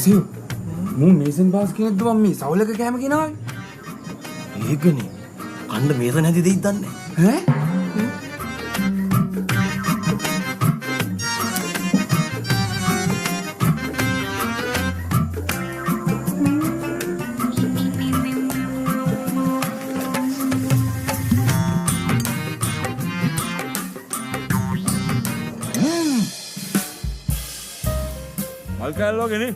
සෙව් මූ mason pass කෙනෙක්ද මම මේ සවුලක කෑම ගෙනාවේ. ඒකනේ කණ්ඩ මේසන් හැදි දෙයිද දන්නේ ඈ මල් කෑල්ලෝ ගෙනේ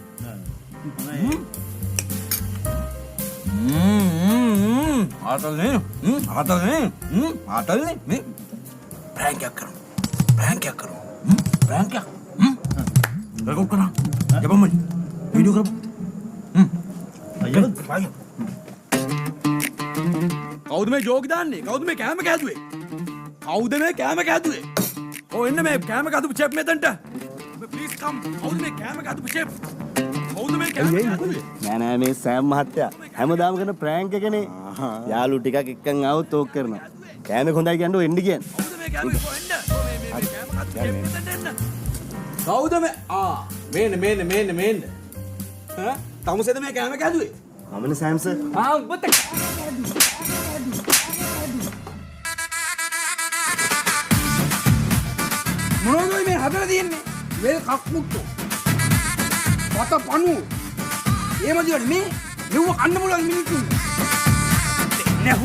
ආතල්නේ ආතල්නේ මේ ප්‍රෑන්ක් එකක් කරමු ප්‍රෑන්ක් එකක් රෙකෝඩ් කරා යපම් මලි වීඩියෝ කරමු අයියෝ කවුද මේ ජෝක් දාන්නේ කවුද මේ කෑම කෑදුවේ කවුද මේ කෑම කෑදුවේ ඔය එන්න මේ කෑම කෑදපු චෙෆ් මෙතනට ප්ලීස් කම් කවුද මේ කෑම කෑදපු චෙෆ් කවුද මේ කෑම කෑදුවේ නෑ මේ සෑම් මහත්තයා හැමදාම කරන ප්‍රෑන්ක් එකනේ. යාළු ටිකක් එක්කන් ආවොත් ඕක කරනවා. කෑමේ හොඳයි කියන්නේ එන්න කියන්නේ. කවුද මේ කෑම කොහෙන්ද මේ කෑම කෑදපු චෙෆ් මෙතනට එන්න කවුද මේ මේන්න ඈ තමුසෙද මේ කෑම කෑදුවේ අමන සෑම්ස උඹත් මොනවද මේ හදලා තියෙන්නේ? මේ කක්මුට්ටු. වත පණු. එහෙම දිවට මේ මෙව කන්න පුළුවන් මිනිත්තුන්. නෑ